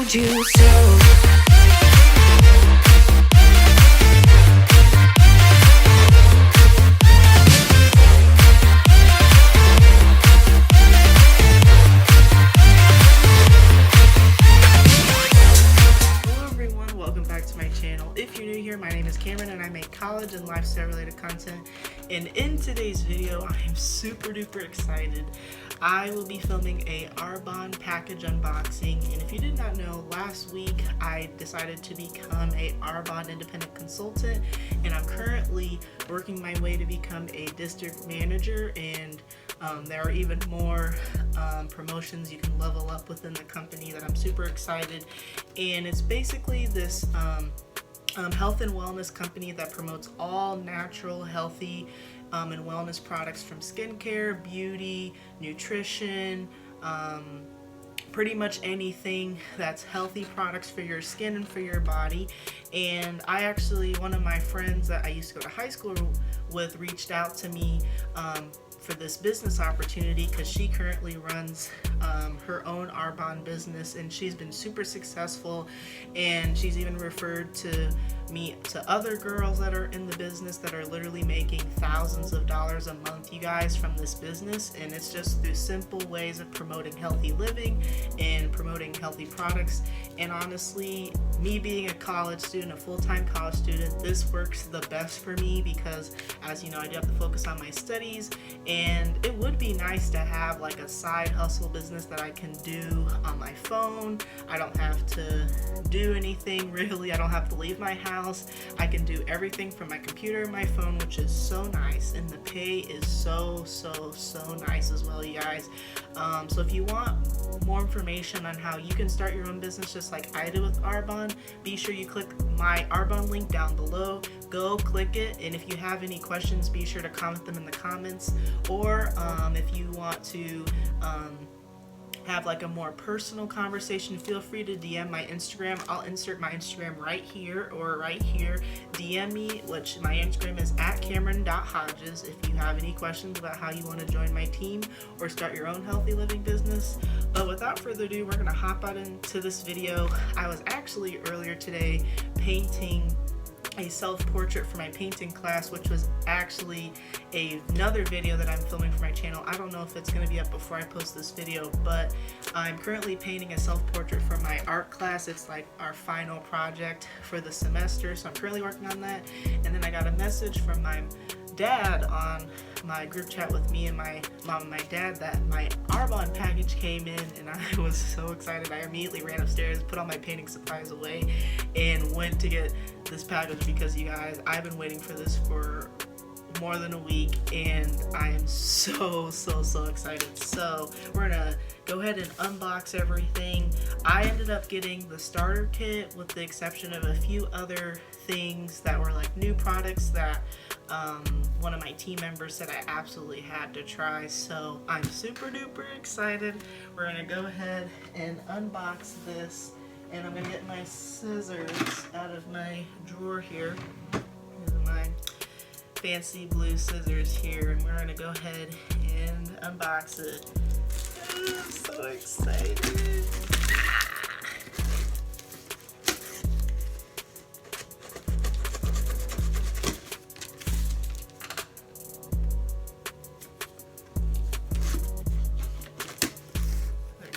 told you so. If you're new here, my name is Cameron and I make college and lifestyle related content, and in today's video I am super duper excited. I will be filming a Arbonne package unboxing, and if you did not know, last week I decided to become a Arbonne independent consultant, and I'm currently working my way to become a district manager, and there are even more promotions you can level up within the company that I'm super excited. And it's basically this health and wellness company that promotes all natural, healthy and wellness products, from skincare, beauty, nutrition, pretty much anything that's healthy products for your skin and for your body. And I actually, one of my friends that I used to go to high school with reached out to me for this business opportunity, because she currently runs her own Arbonne business, and she's been super successful, and she's even referred to me to other girls that are in the business that are literally making thousands of dollars a month, you guys, from this business. And it's just through simple ways of promoting healthy living and promoting healthy products. And honestly, me being a college student, a full-time college student, this works the best for me because, as you know, I do have to focus on my studies, and it would be nice to have like a side hustle business that I can do on my phone. I don't have to do anything really. I don't have to leave my house. I can do everything from my computer and my phone, which is so nice, and the pay is so nice as well, you guys. So if you want more information on how you can start your own business just like I did with Arbonne, be sure you click my Arbonne link down below. Go click it, and if you have any questions, be sure to comment them in the comments, or if you want to have like a more personal conversation, feel free to DM my Instagram. I'll insert my Instagram right here or right here. DM me, which my Instagram is @Cameryn.Hodges, if you have any questions about how you want to join my team or start your own healthy living business. But without further ado, we're gonna hop out into this video. I was actually earlier today painting a self-portrait for my painting class, which was actually another video that I'm filming for my channel. I don't know if it's going to be up before I post this video, but I'm currently painting a self-portrait for my art class. It's like our final project for the semester, so I'm currently working on that. And then I got a message from my dad on my group chat with me and my mom and my dad that my Arbonne package came in, and I was so excited. I immediately ran upstairs, put all my painting supplies away, and went to get this package because, you guys, I've been waiting for this for more than a week, and I am so excited. So we're gonna go ahead and unbox everything. I ended up getting the starter kit, with the exception of a few other things that were like new products that one of my team members said I absolutely had to try. So I'm super duper excited. We're gonna go ahead and unbox this, and I'm gonna get my scissors out of my drawer here. Here's my fancy blue scissors here, and we're gonna go ahead and unbox it. I'm so excited.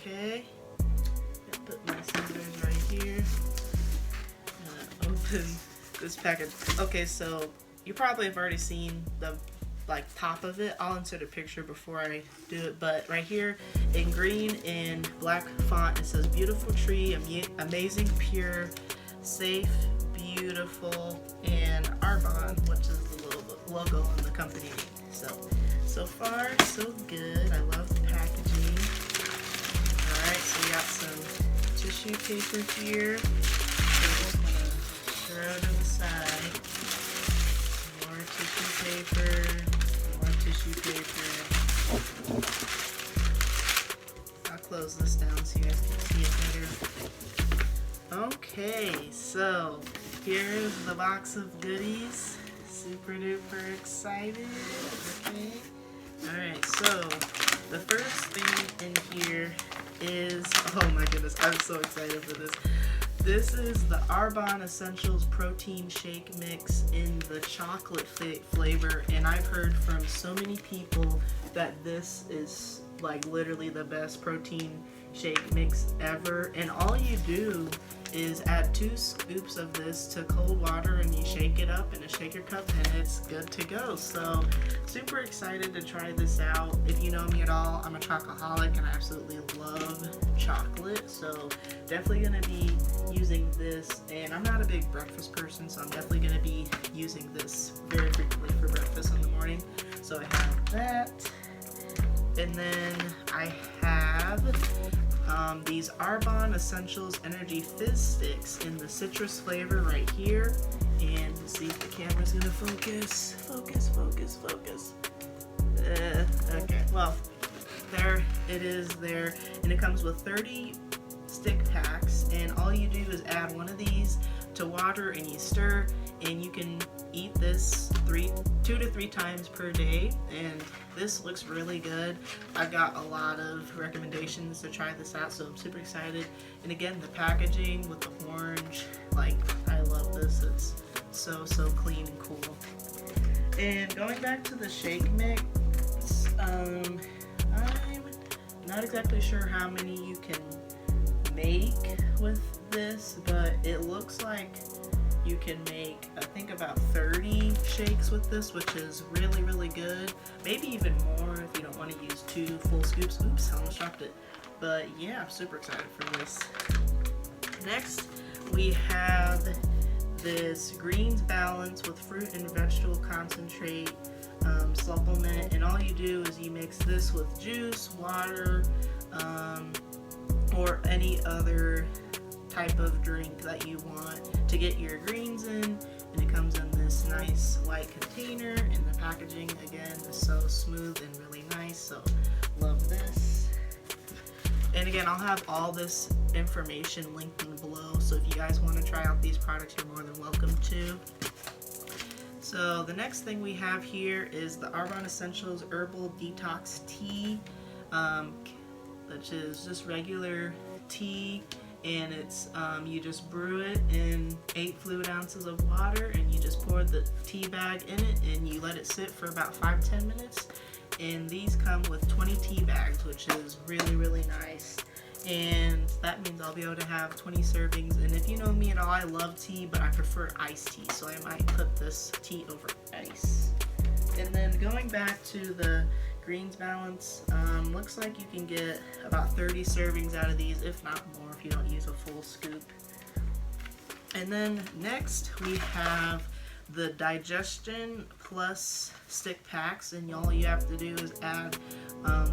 Okay, put my scissors right here. Open this package. Okay, so you probably have already seen the top of it. I'll insert a picture before I do it, but right here in green and black font it says beautiful tree, amazing, pure, safe, beautiful, and Arbonne, which is the logo on the company. So far so good. I love the packaging. Alright, so we got some tissue paper here. So I'm just gonna throw to the side. More tissue paper. I'll close this down so you guys can see it better. Okay, so here's the box of goodies. Super duper excited. Okay. Alright, so the first thing in here is, oh my goodness, I'm so excited for this. This is the Arbonne Essentials Protein Shake Mix in the chocolate flavor, and I've heard from so many people that this is like literally the best protein shake mix ever. And all you do is add 2 scoops of this to cold water and you shake it up in a shaker cup and it's good to go. So super excited to try this out. If you know me at all, I'm a chocoholic and I absolutely love chocolate, so definitely gonna be using this. And I'm not a big breakfast person, so I'm definitely gonna be using this very frequently for breakfast in the morning. So I have that, and then I have these Arbonne Essentials Energy Fizz Sticks in the citrus flavor right here. And let's see if the camera's gonna focus. Focus. Okay, well, there it is there. And it comes with 30 stick packs, and all you do is add one of these to water and you stir, and you can eat this 2 to 3 times per day, and this looks really good. I got a lot of recommendations to try this out, so I'm super excited. And again, the packaging with the orange, like, I love this. It's so clean and cool. And going back to the shake mix, I'm not exactly sure how many you can make with this, but it looks like you can make, I think, about 30 shakes with this, which is really good. Maybe even more if you don't want to use 2 full scoops. Oops, I almost dropped it. But yeah, I'm super excited for this. Next, we have this Greens Balance with fruit and vegetable concentrate supplement, and all you do is you mix this with juice, water, or any other type of drink that you want to get your greens in, and it comes in this nice white container, and the packaging again is so smooth and really nice, so love this. And again, I'll have all this information linked in below, so if you guys want to try out these products, you're more than welcome to. So the next thing we have here is the Arbonne Essentials Herbal Detox Tea, which is just regular tea, and it's you just brew it in 8 fluid ounces of water, and you just pour the tea bag in it and you let it sit for about 5-10 minutes. And these come with 20 tea bags, which is really nice. And that means I'll be able to have 20 servings. And if you know me at all, I love tea, but I prefer iced tea, so I might put this tea over ice. And then going back to the Greens Balance, looks like you can get about 30 servings out of these, if not more, if you don't use a full scoop. And then next we have the Digestion Plus stick packs, and all you have to do is add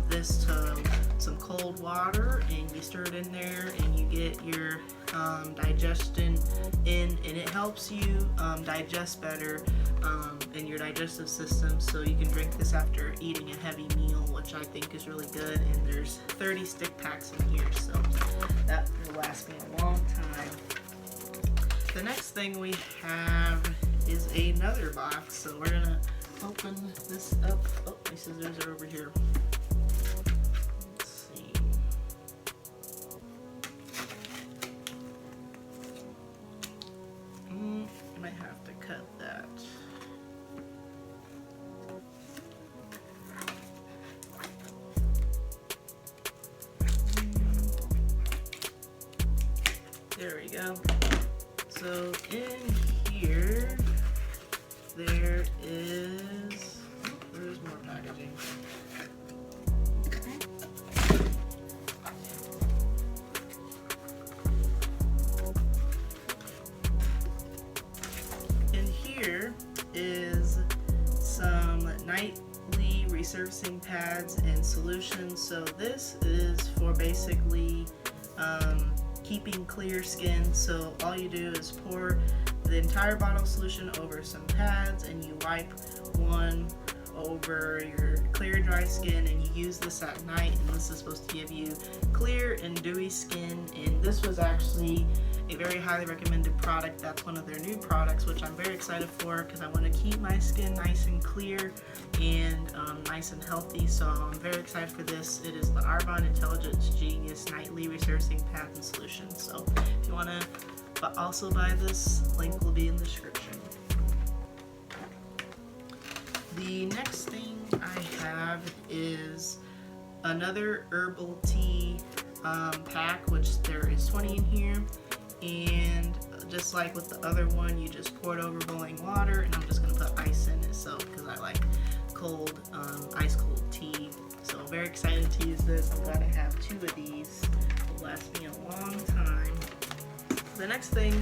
this to some cold water, and you stir it in there, and you get your digestion in, and it helps you digest better in your digestive system, so you can drink this after eating a heavy meal, which I think is really good. And there's 30 stick packs in here, so that will last me a long time. The next thing we have is another box, so we're gonna open this up. Oh, my scissors are over here. Let's see. I might have to cut that. There we go. So in here, there's more packaging. In here is some nightly resurfacing pads and solutions. So this is for basically keeping clear skin. So all you do is pour the entire bottle solution over some pads, and you wipe one over your clear dry skin, and you use this at night, and this is supposed to give you clear and dewy skin. And this was actually a very highly recommended product. That's one of their new products, which I'm very excited for because I want to keep my skin nice and clear and nice and healthy. So I'm very excited for this. It is the Arbonne Intelligence Genius Nightly Resurfacing Path and Solution. So if you want to also buy this, link will be in the description. The next thing I have is another herbal tea pack, which there is 20 in here. And just like with the other one, you just pour it over boiling water, and I'm just going to put ice in it, so because I like cold, ice cold tea. So I'm very excited to use this. I'm glad I have 2 of these. It'll last me a long time. The next thing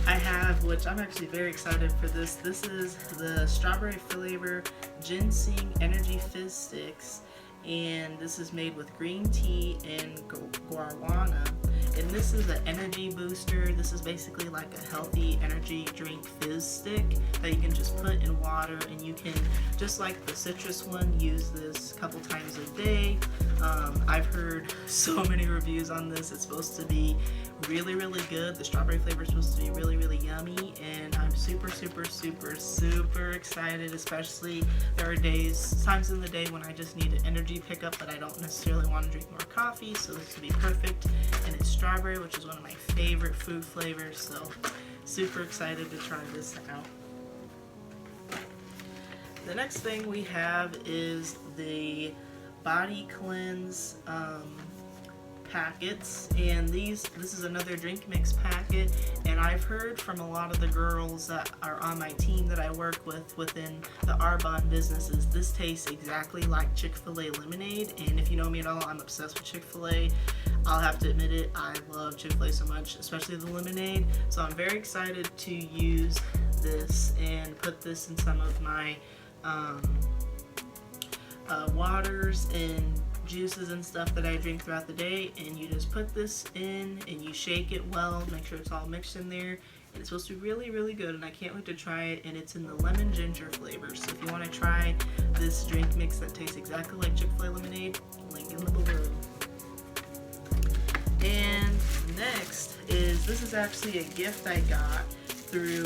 I have, which I'm actually very excited for this is the strawberry flavor ginseng energy fizz sticks, and this is made with green tea and guarana. And this is an energy booster. This is basically like a healthy energy drink fizz stick that you can just put in water, and you can, just like the citrus one, use this a couple times a day. I've heard so many reviews on this. It's supposed to be really, really good. The strawberry flavor is supposed to be really, really yummy, and I'm super, super, super, super excited. Especially there are times in the day when I just need an energy pickup, but I don't necessarily want to drink more coffee, so this would be perfect. And it's strawberry, which is one of my favorite food flavors, so super excited to try this out. The next thing we have is the Body Cleanse packets, and this is another drink mix packet, and I've heard from a lot of the girls that are on my team that I work with within the Arbonne businesses, this tastes exactly like Chick-fil-A lemonade. And if you know me at all, I'm obsessed with Chick-fil-A. I'll have to admit it, I love Chick-fil-A so much, especially the lemonade. So I'm very excited to use this and put this in some of my waters and juices and stuff that I drink throughout the day. And you just put this in and you shake it well, make sure it's all mixed in there, and it's supposed to be really, really good, and I can't wait to try it. And it's in the lemon ginger flavor, so if you want to try this drink mix that tastes exactly like Chick-fil-A lemonade, link in the below. And next is, this is actually a gift I got through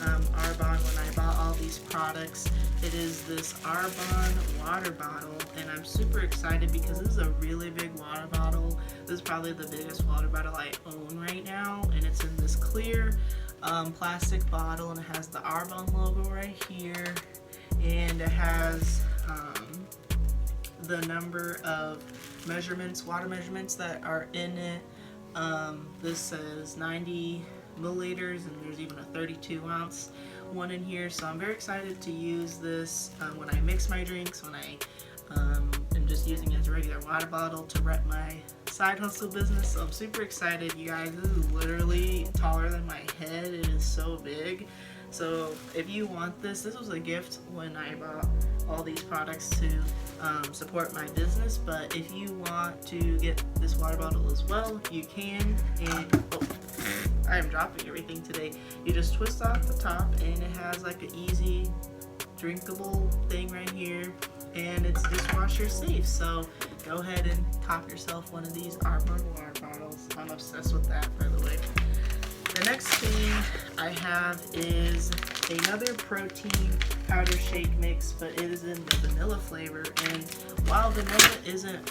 Arbonne when I bought all these products. It is this Arbonne water bottle, and I'm super excited because this is a really big water bottle. This is probably the biggest water bottle I own right now, and it's in this clear plastic bottle, and it has the Arbonne logo right here, and it has the number of water measurements that are in it. This says 90 milliliters, and there's even a 32 ounce one in here. So I'm very excited to use this when I mix my drinks, when I am just using it as a regular water bottle to rep my side hustle business. So I'm super excited, you guys. This is literally taller than my head. It is so big. So if you want this was a gift when I bought all these products to support my business. But if you want to get this water bottle as well, you can. And I am dropping everything today. You just twist off the top, and it has like an easy drinkable thing right here, and it's dishwasher safe. So go ahead and cop yourself one of these Arbonne water bottles. I'm obsessed with that, by the way. The next thing I have is another protein powder shake mix, but it is in the vanilla flavor. And while vanilla isn't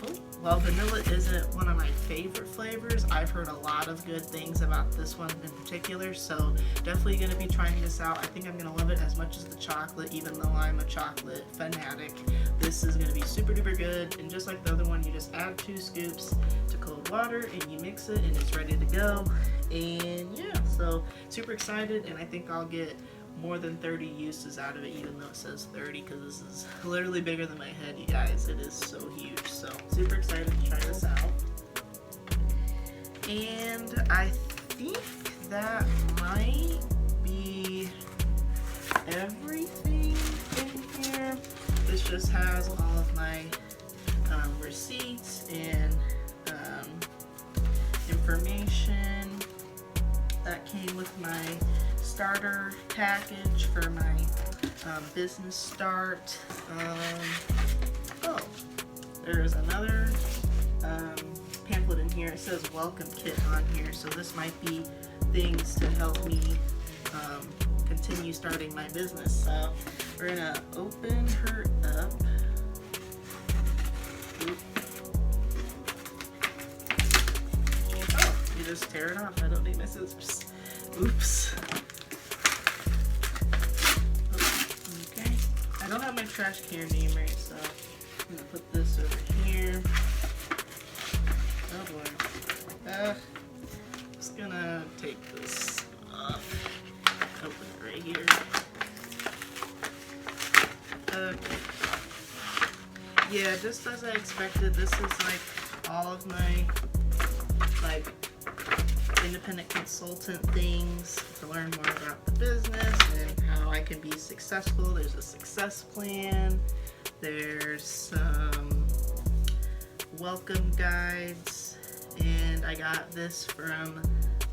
one of my favorite flavors, I've heard a lot of good things about this one in particular. So definitely going to be trying this out. I think I'm going to love it as much as the chocolate, even though I'm a chocolate fanatic. This is going to be super duper good. And just like the other one, you just add 2 scoops to cold water and you mix it, and it's ready to go. And yeah, so super excited, and I think I'll get more than 30 uses out of it, even though it says 30, because this is literally bigger than my head, you guys. It is so huge. So super excited to try this out. And I think that might be everything in here. This just has all of my receipts and information that came with my starter package for my business start. Oh, there's another pamphlet in here. It says welcome kit on here, so this might be things to help me continue starting my business. So we're gonna open her up. Oh, you just tear it off. I don't need my scissors. Oops. Okay. I don't have my trash can name right, so I'm gonna put this over here. Oh boy. Just gonna take this off. Open it right here. Okay. Yeah, just as I expected, this is like all of my independent consultant things to learn more about the business and how I can be successful. There's a success plan. There's some welcome guides, and I got this from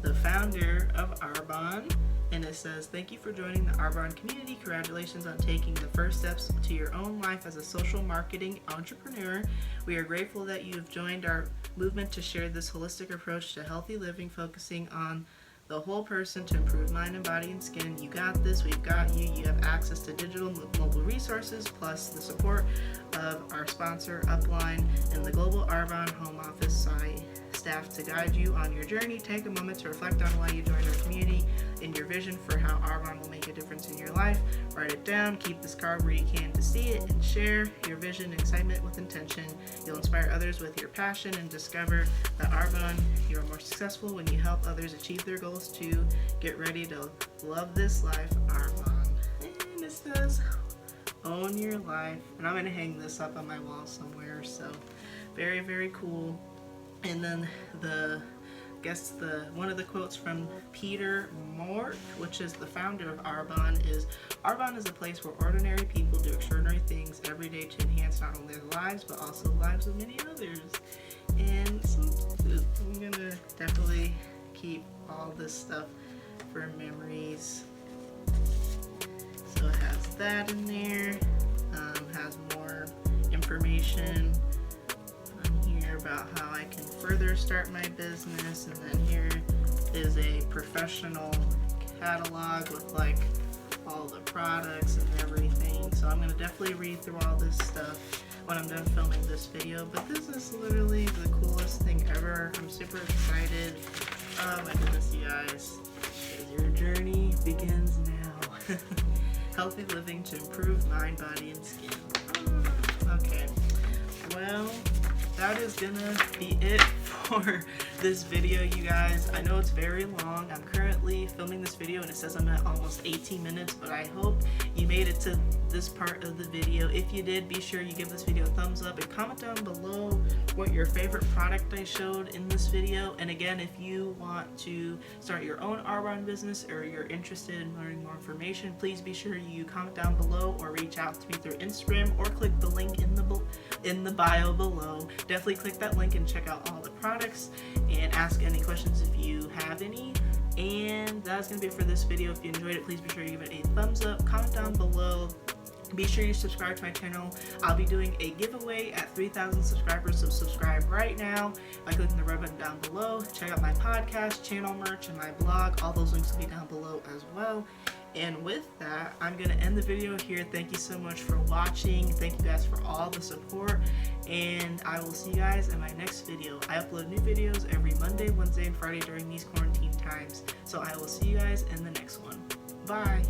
the founder of Arbonne, and it says, thank you for joining the Arbonne community. Congratulations on taking the first steps to your own life as a social marketing entrepreneur. We are grateful that you have joined our movement to share this holistic approach to healthy living, focusing on the whole person to improve mind and body and skin. You got this, we've got you. You have access to digital mobile resources, plus the support of our sponsor Upline and the global Arbonne home office site staff to guide you on your journey. Take a moment to reflect on why you joined our community and your vision for how Arbonne will make a difference in your life. Write it down, keep this card where you can to see it, and share your vision and excitement with intention. You'll inspire others with your passion and discover that Arbonne, you are more successful when you help others achieve their goals too. Get ready to love this life, Arbonne. And it says, own your life. And I'm gonna hang this up on my wall somewhere, so very, very cool. And then one of the quotes from Peter Moore, which is the founder of Arbonne, is Arbonne is a place where ordinary people do extraordinary things every day to enhance not only their lives but also the lives of many others. And so I'm gonna definitely keep all this stuff for memories. So it has that in there, has more information about how I can further start my business, and then here is a professional catalog with like all the products and everything. So I'm going to definitely read through all this stuff when I'm done filming this video, but this is literally the coolest thing ever. I'm super excited. Oh my goodness, you guys, your journey begins now. Healthy living to improve mind, body, and skin. Okay, well, that is gonna be it for this video, you guys. I know it's very long. I'm currently filming this video and it says I'm at almost 18 minutes, but I hope you made it to this part of the video. If you did, be sure you give this video a thumbs up and comment down below what your favorite product I showed in this video. And again, if you want to start your own Arbonne business or you're interested in learning more information, please be sure you comment down below or reach out to me through Instagram or click the link in the bio below. Definitely click that link and check out all the products and ask any questions if you have any. And that's gonna be it for this video. If you enjoyed it, please be sure you give it a thumbs up, comment down below. Be sure you subscribe to my channel. I'll be doing a giveaway at 3,000 subscribers, so subscribe right now by clicking the red button down below. Check out my podcast, channel merch, and my blog. All those links will be down below as well. And with that, I'm going to end the video here. Thank you so much for watching. Thank you guys for all the support, and I will see you guys in my next video. I upload new videos every Monday, Wednesday, and Friday during these quarantine times. So I will see you guys in the next one. Bye.